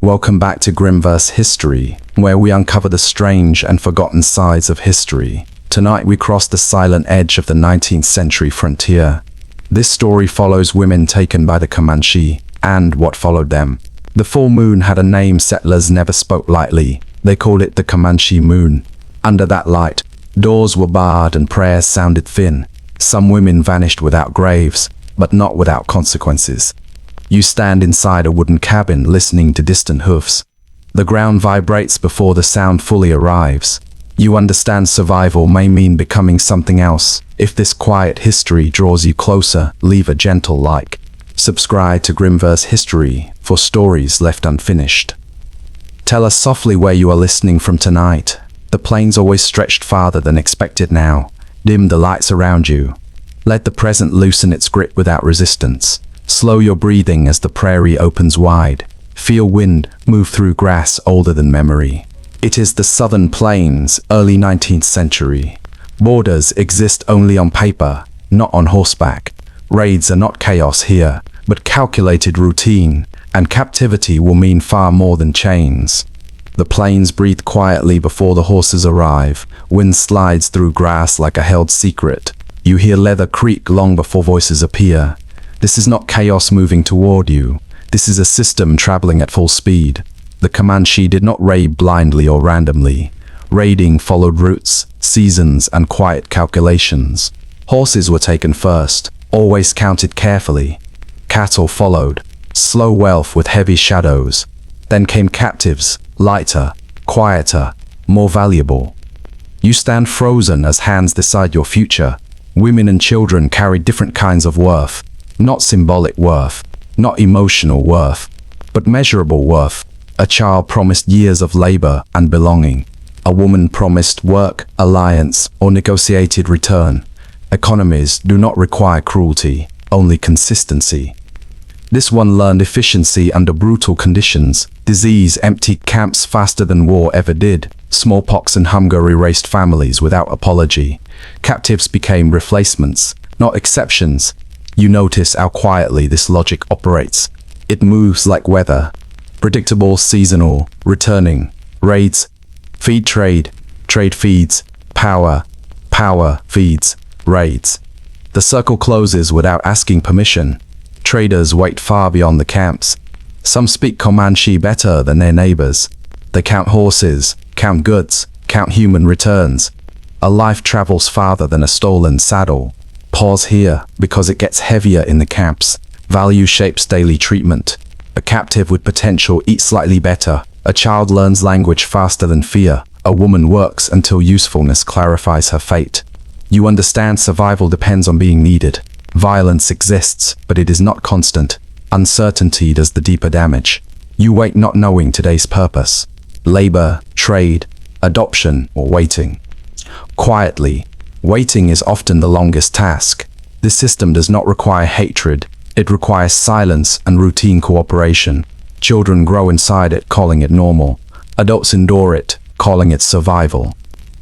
Welcome back to Grimverse History, where we uncover the strange and forgotten sides of history. Tonight we cross the silent edge of the 19th century frontier. This story follows women taken by the Comanche, and what followed them. The full moon had a name settlers never spoke lightly. They called it the Comanche moon. Under that light, doors were barred and prayers sounded thin. Some women vanished without graves, but not without consequences. You stand inside a wooden cabin listening to distant hoofs. The ground vibrates before the sound fully arrives. You understand survival may mean becoming something else. If this quiet history draws you closer, leave a gentle like. Subscribe to Grimverse History for stories left unfinished. Tell us softly where you are listening from tonight. The plains always stretched farther than expected now. Dim the lights around you. Let the present loosen its grip without resistance. Slow your breathing as the prairie opens wide. Feel wind move through grass older than memory. It is the southern plains, early 19th century. Borders exist only on paper, not on horseback. Raids are not chaos here, but calculated routine, and captivity will mean far more than chains. The plains breathe quietly before the horses arrive. Wind slides through grass like a held secret. You hear leather creak long before voices appear. This is not chaos moving toward you. This is a system traveling at full speed. The Comanche did not raid blindly or randomly. Raiding followed routes, seasons, and quiet calculations. Horses were taken first, always counted carefully. Cattle followed, slow wealth with heavy shadows. Then came captives, lighter, quieter, more valuable. You stand frozen as hands decide your future. Women and children carry different kinds of worth. Not symbolic worth, not emotional worth, but measurable worth. A child promised years of labor and belonging. A woman promised work, alliance, or negotiated return. Economies do not require cruelty, only consistency. This one learned efficiency under brutal conditions. Disease emptied camps faster than war ever did. Smallpox and hunger erased families without apology. Captives became replacements, not exceptions. You notice how quietly this logic operates. It moves like weather. Predictable, seasonal, returning. Raids, feed trade, trade feeds, power, power feeds, raids. The circle closes without asking permission. Traders wait far beyond the camps. Some speak Comanche better than their neighbors. They count horses, count goods, count human returns. A life travels farther than a stolen saddle. Pause here, because it gets heavier in the camps. Value shapes daily treatment. A captive with potential eats slightly better. A child learns language faster than fear. A woman works until usefulness clarifies her fate. You understand survival depends on being needed. Violence exists, but it is not constant. Uncertainty does the deeper damage. You wait not knowing today's purpose. Labor, trade, adoption, or waiting. Quietly, waiting is often the longest task. This system does not require hatred. It requires silence and routine cooperation. Children grow inside it, calling it normal. Adults endure it, calling it survival.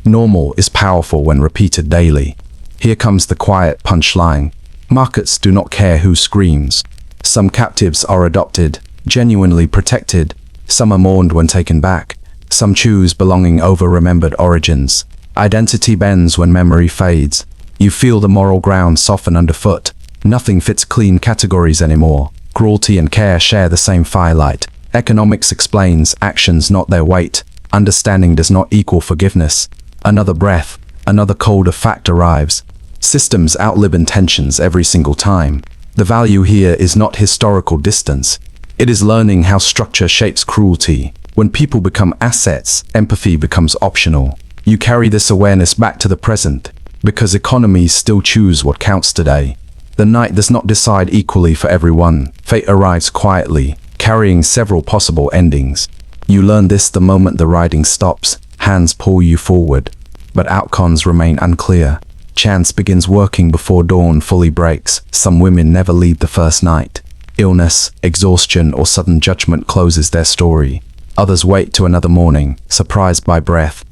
Normal is powerful when repeated daily. Here comes the quiet punchline. Markets do not care who screams. Some captives are adopted, genuinely protected. Some are mourned when taken back. Some choose belonging over remembered origins. Identity bends when memory fades. You feel the moral ground soften underfoot. Nothing fits clean categories anymore. Cruelty and care share the same firelight. Economics explains actions, not their weight. Understanding does not equal forgiveness. Another breath, another colder fact arrives. Systems outlive intentions every single time. The value here is not historical distance. It is learning how structure shapes cruelty. When people become assets, empathy becomes optional. You carry this awareness back to the present, because economies still choose what counts today. The night does not decide equally for everyone. Fate arrives quietly, carrying several possible endings. You learn this the moment the riding stops. Hands pull you forward, but outcomes remain unclear. Chance begins working before dawn fully breaks. Some women never leave the first night. Illness, exhaustion, or sudden judgment closes their story. Others wait to another morning, surprised by breath.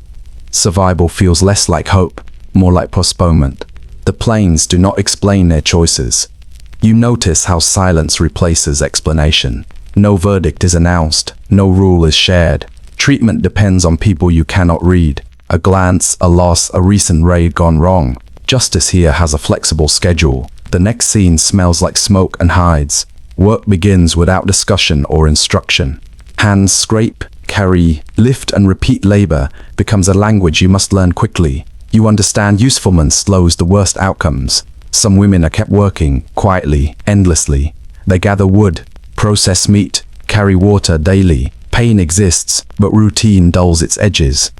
Survival feels less like hope, more like postponement. The plains do not explain their choices. You notice how silence replaces explanation. No verdict is announced, no rule is shared. Treatment depends on people you cannot read. A glance, a loss, a recent raid gone wrong. Justice here has a flexible schedule. The next scene smells like smoke and hides. Work begins without discussion or instruction. Hands scrape, carry, lift and repeat labor becomes a language you must learn quickly. You understand usefulness slows the worst outcomes. Some women are kept working, quietly, endlessly. They gather wood, process meat, carry water daily. Pain exists, but routine dulls its edges.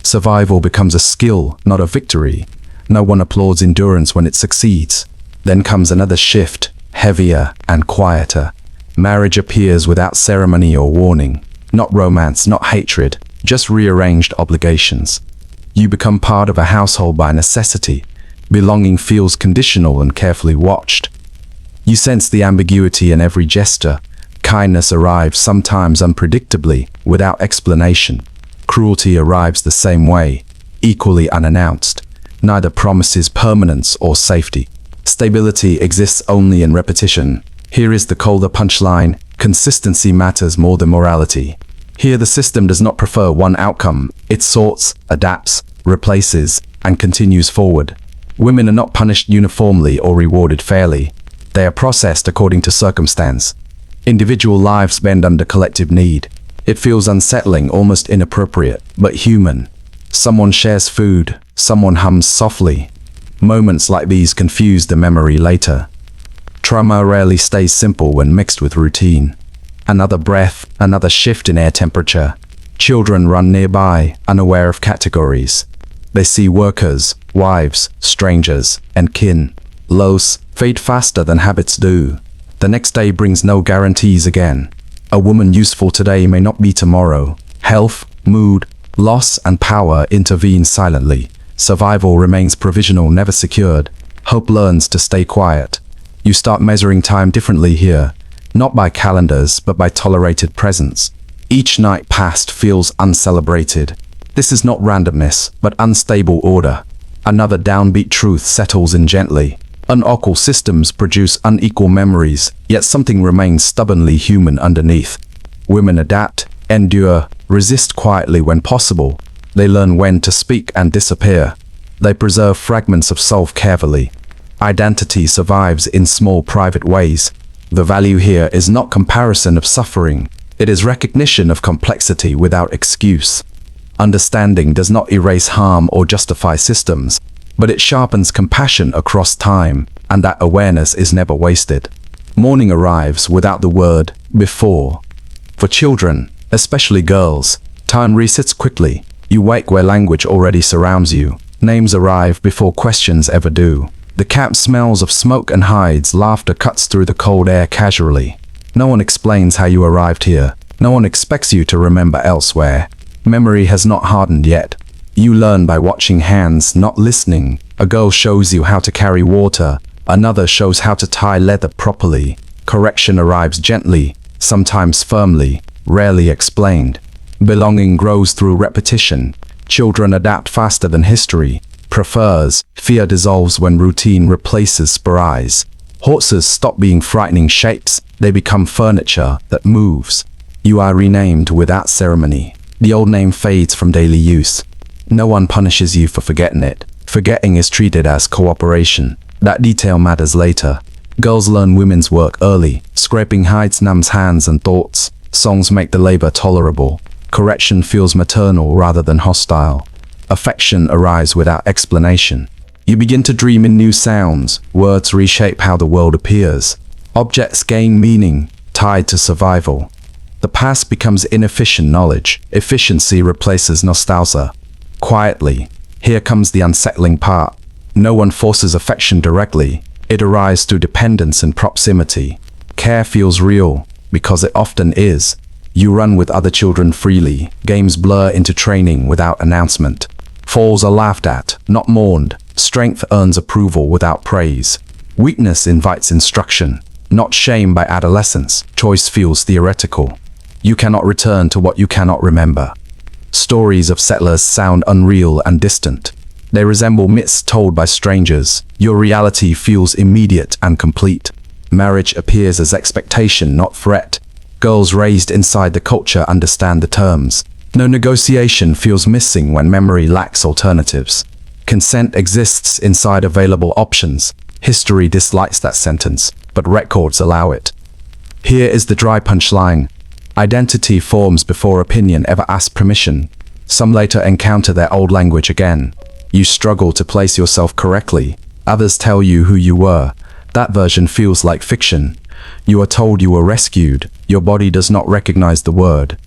Survival becomes a skill, not a victory. No one applauds endurance when it succeeds. Then comes another shift, heavier and quieter. Marriage appears without ceremony or warning. Not romance, not hatred, just rearranged obligations. You become part of a household by necessity. Belonging feels conditional and carefully watched. You sense the ambiguity in every gesture. Kindness arrives sometimes unpredictably, without explanation. Cruelty arrives the same way, equally unannounced. Neither promises permanence or safety. Stability exists only in repetition. Here is the colder punchline: consistency matters more than morality. Here the system does not prefer one outcome. It sorts, adapts, replaces, and continues forward. Women are not punished uniformly or rewarded fairly. They are processed according to circumstance. Individual lives bend under collective need. It feels unsettling, almost inappropriate, but human. Someone shares food, someone hums softly. Moments like these confuse the memory later. Trauma rarely stays simple when mixed with routine. Another breath, another shift in air temperature. Children run nearby, unaware of categories. They see workers, wives, strangers, and kin. Lows fade faster than habits do. The next day brings no guarantees again. A woman useful today may not be tomorrow. Health, mood, loss, and power intervene silently. Survival remains provisional, never secured. Hope learns to stay quiet. You start measuring time differently here, not by calendars, but by tolerated presence. Each night passed feels uncelebrated. This is not randomness, but unstable order. Another downbeat truth settles in gently. Unequal systems produce unequal memories, yet something remains stubbornly human underneath. Women adapt, endure, resist quietly when possible. They learn when to speak and disappear. They preserve fragments of self carefully. Identity survives in small private ways. The value here is not comparison of suffering. It is recognition of complexity without excuse. Understanding does not erase harm or justify systems, but it sharpens compassion across time, and that awareness is never wasted. Morning arrives without the word before. For children, especially girls, time resets quickly. You wake where language already surrounds you. Names arrive before questions ever do. The camp smells of smoke and hides. Laughter cuts through the cold air casually. No one explains how you arrived here. No one expects you to remember elsewhere. Memory has not hardened yet. You learn by watching hands, not listening. A girl shows you how to carry water. Another shows how to tie leather properly. Correction arrives gently, sometimes firmly, rarely explained. Belonging grows through repetition. Children adapt faster than history prefers. Fear dissolves when routine replaces surprise. Horses stop being frightening shapes. They become furniture that moves. You are renamed without ceremony. The old name fades from daily use. No one punishes you for forgetting it. Forgetting is treated as cooperation. That detail matters later. Girls learn women's work early. Scraping hides numbs hands and thoughts. Songs make the labor tolerable. Correction feels maternal rather than hostile. Affection arrives without explanation. You begin to dream in new sounds. Words reshape how the world appears. Objects gain meaning, tied to survival. The past becomes inefficient knowledge. Efficiency replaces nostalgia. Quietly, here comes the unsettling part. No one forces affection directly. It arises through dependence and proximity. Care feels real, because it often is. You run with other children freely. Games blur into training without announcement. Falls are laughed at, not mourned. Strength earns approval without praise. Weakness invites instruction, not shame by adolescence. Choice feels theoretical. You cannot return to what you cannot remember. Stories of settlers sound unreal and distant. They resemble myths told by strangers. Your reality feels immediate and complete. Marriage appears as expectation, not threat. Girls raised inside the culture understand the terms. No negotiation feels missing when memory lacks alternatives. Consent exists inside available options. History dislikes that sentence, but records allow it. Here is the dry punchline. Identity forms before opinion ever asks permission. Some later encounter their old language again. You struggle to place yourself correctly. Others tell you who you were. That version feels like fiction. You are told you were rescued. Your body does not recognize the word.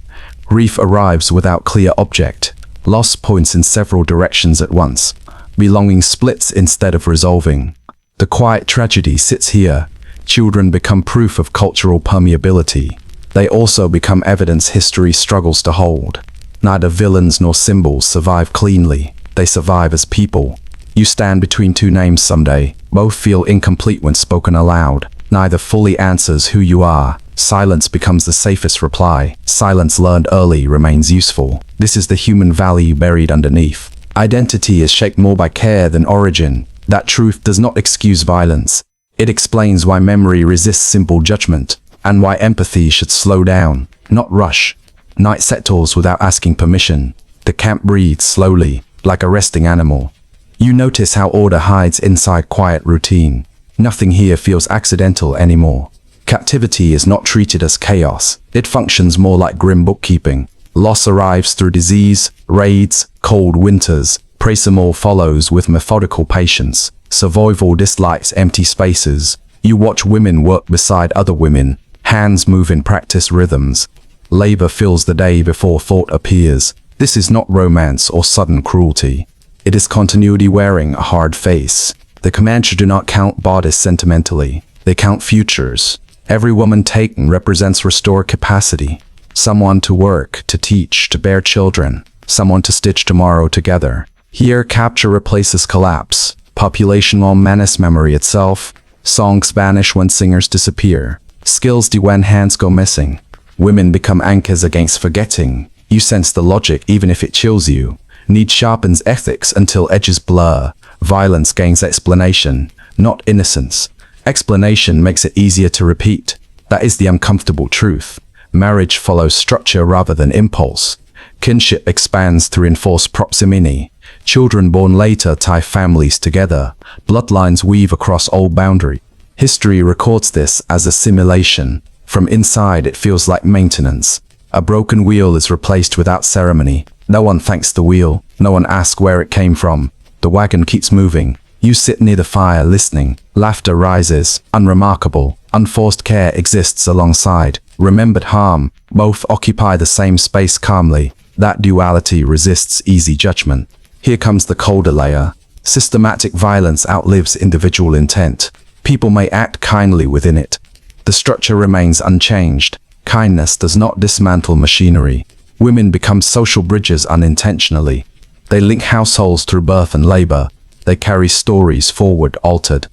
Grief arrives without clear object. Loss points in several directions at once. Belonging splits instead of resolving. The quiet tragedy sits here. Children become proof of cultural permeability. They also become evidence history struggles to hold. Neither villains nor symbols survive cleanly. They survive as people. You stand between two names someday. Both feel incomplete when spoken aloud. Neither fully answers who you are. Silence becomes the safest reply. Silence learned early remains useful. This is the human value buried underneath. Identity is shaped more by care than origin. That truth does not excuse violence. It explains why memory resists simple judgment, and why empathy should slow down, not rush. Night settles without asking permission. The camp breathes slowly, like a resting animal. You notice how order hides inside quiet routine. Nothing here feels accidental anymore. Captivity is not treated as chaos. It functions more like grim bookkeeping. Loss arrives through disease, raids, cold winters. Imprison follows with methodical patience. Survival dislikes empty spaces. You watch women work beside other women. Hands move in practice rhythms. Labor fills the day before thought appears. This is not romance or sudden cruelty. It is continuity wearing a hard face. The Comanche do not count bodies sentimentally. They count futures. Every woman taken represents restored capacity. Someone to work, to teach, to bear children. Someone to stitch tomorrow together. Here, capture replaces collapse. Population on menace memory itself. Songs vanish when singers disappear. Skills die when hands go missing. Women become anchors against forgetting. You sense the logic even if it chills you. Need sharpens ethics until edges blur. Violence gains explanation, not innocence. Explanation makes it easier to repeat. That is the uncomfortable truth. Marriage follows structure rather than impulse. Kinship expands through enforced proximity. Children born later tie families together. Bloodlines weave across old boundaries. History records this as assimilation. From inside, it feels like maintenance. A broken wheel is replaced without ceremony. No one thanks the wheel. No one asks where it came from. The wagon keeps moving. You sit near the fire listening. Laughter rises. Unremarkable. Unforced care exists alongside. Remembered harm. Both occupy the same space calmly. That duality resists easy judgment. Here comes the colder layer. Systematic violence outlives individual intent. People may act kindly within it. The structure remains unchanged. Kindness does not dismantle machinery. Women become social bridges unintentionally. They link households through birth and labor. They carry stories forward altered.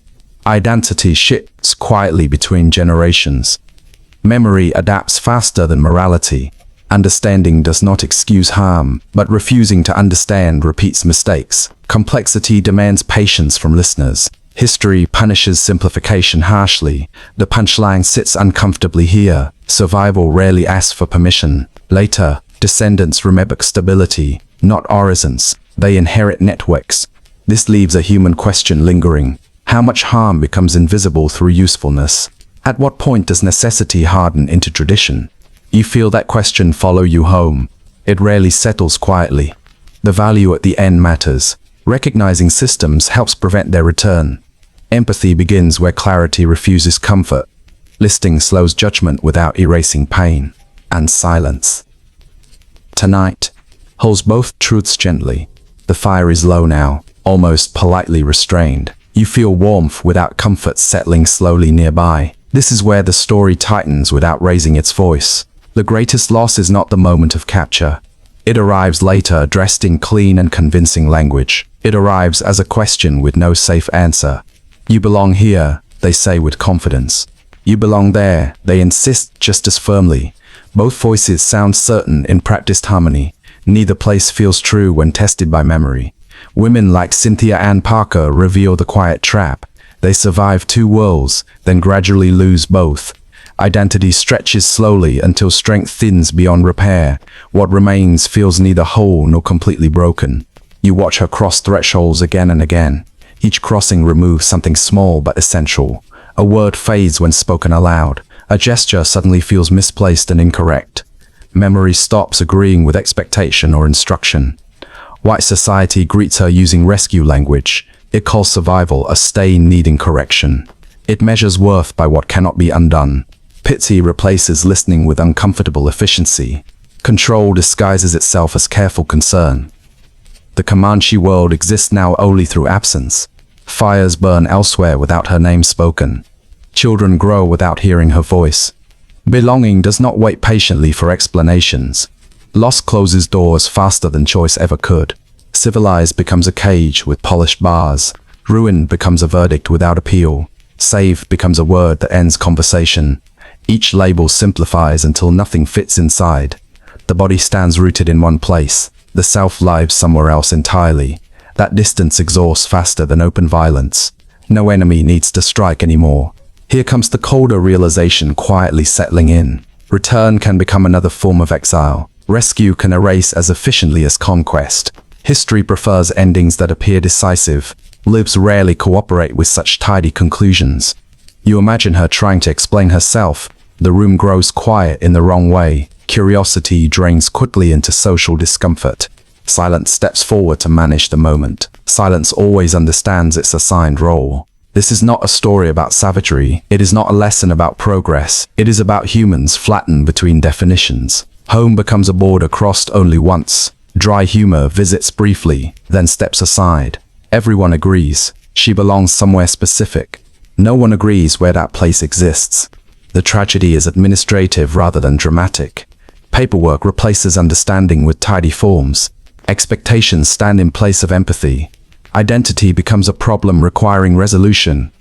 Identity shifts quietly between generations. Memory adapts faster than morality. Understanding does not excuse harm, but refusing to understand repeats mistakes. Complexity demands patience from listeners. History punishes simplification harshly. The punchline sits uncomfortably here. Survival rarely asks for permission. Later, descendants remember stability, not orisons. They inherit networks. This leaves a human question lingering. How much harm becomes invisible through usefulness? At what point does necessity harden into tradition? You feel that question follow you home. It rarely settles quietly. The value at the end matters. Recognizing systems helps prevent their return. Empathy begins where clarity refuses comfort. Listing slows judgment without erasing pain. And silence. Tonight holds both truths gently. The fire is low now, almost politely restrained. You feel warmth without comfort settling slowly nearby. This is where the story tightens without raising its voice. The greatest loss is not the moment of capture. It arrives later, dressed in clean and convincing language. It arrives as a question with no safe answer. You belong here, they say with confidence. You belong there, they insist just as firmly. Both voices sound certain in practiced harmony. Neither place feels true when tested by memory. Women like Cynthia Ann Parker reveal the quiet trap. They survive two worlds, then gradually lose both. Identity stretches slowly until strength thins beyond repair. What remains feels neither whole nor completely broken. You watch her cross thresholds again and again. Each crossing removes something small but essential. A word fades when spoken aloud. A gesture suddenly feels misplaced and incorrect. Memory stops agreeing with expectation or instruction. White society greets her using rescue language. It calls survival a stain needing correction. It measures worth by what cannot be undone. Pity replaces listening with uncomfortable efficiency. Control disguises itself as careful concern. The Comanche world exists now only through absence. Fires burn elsewhere without her name spoken. Children grow without hearing her voice. Belonging does not wait patiently for explanations. Loss closes doors faster than choice ever could. Civilized becomes a cage with polished bars. Ruin becomes a verdict without appeal. Save becomes a word that ends conversation. Each label simplifies until nothing fits inside. The body stands rooted in one place. The self lives somewhere else entirely. That distance exhausts faster than open violence. No enemy needs to strike anymore. Here comes the colder realization quietly settling in. Return can become another form of exile. Rescue can erase as efficiently as conquest. History prefers endings that appear decisive. Lives rarely cooperate with such tidy conclusions. You imagine her trying to explain herself. The room grows quiet in the wrong way. Curiosity drains quickly into social discomfort. Silence steps forward to manage the moment. Silence always understands its assigned role. This is not a story about savagery. It is not a lesson about progress. It is about humans flattened between definitions. Home becomes a border crossed only once. Dry humor visits briefly, then steps aside. Everyone agrees. She belongs somewhere specific. No one agrees where that place exists. The tragedy is administrative rather than dramatic. Paperwork replaces understanding with tidy forms. Expectations stand in place of empathy. Identity becomes a problem requiring resolution.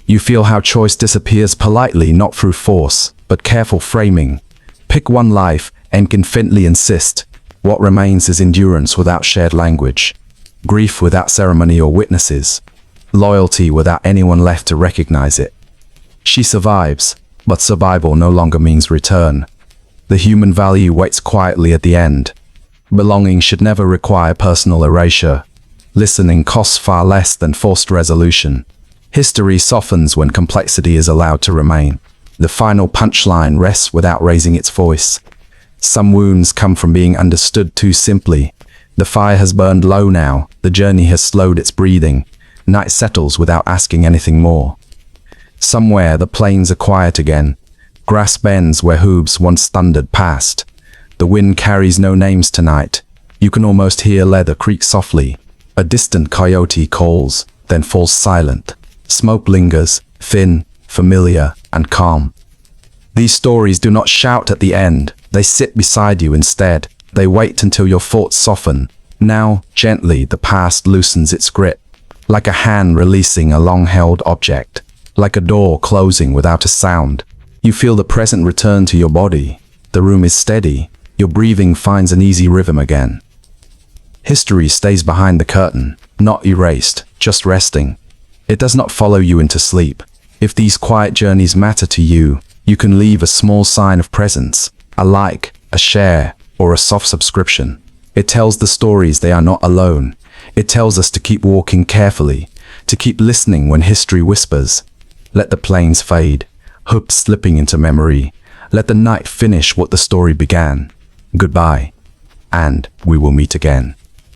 You feel how choice disappears politely, not through force, but careful framing. Pick one life and confidently insist. What remains is endurance without shared language. Grief without ceremony or witnesses. Loyalty without anyone left to recognize it. She survives, but survival no longer means return. The human value waits quietly at the end. Belonging should never require personal erasure. Listening costs far less than forced resolution. History softens when complexity is allowed to remain. The final punchline rests without raising its voice. Some wounds come from being understood too simply. The fire has burned low now. The journey has slowed its breathing. Night settles without asking anything more. Somewhere the plains are quiet again. Grass bends where hooves once thundered past. The wind carries no names tonight. You can almost hear leather creak softly. A distant coyote calls, then falls silent. Smoke lingers, thin, familiar, and calm. These stories do not shout at the end. They sit beside you instead. They wait until your thoughts soften. Now, gently, the past loosens its grip. Like a hand releasing a long-held object. Like a door closing without a sound. You feel the present return to your body. The room is steady. Your breathing finds an easy rhythm again. History stays behind the curtain, not erased, just resting. It does not follow you into sleep. If these quiet journeys matter to you, you can leave a small sign of presence, a like, a share, or a soft subscription. It tells the stories they are not alone. It tells us to keep walking carefully, to keep listening when history whispers. Let the plains fade, hopes slipping into memory. Let the night finish what the story began. Goodbye, and we will meet again.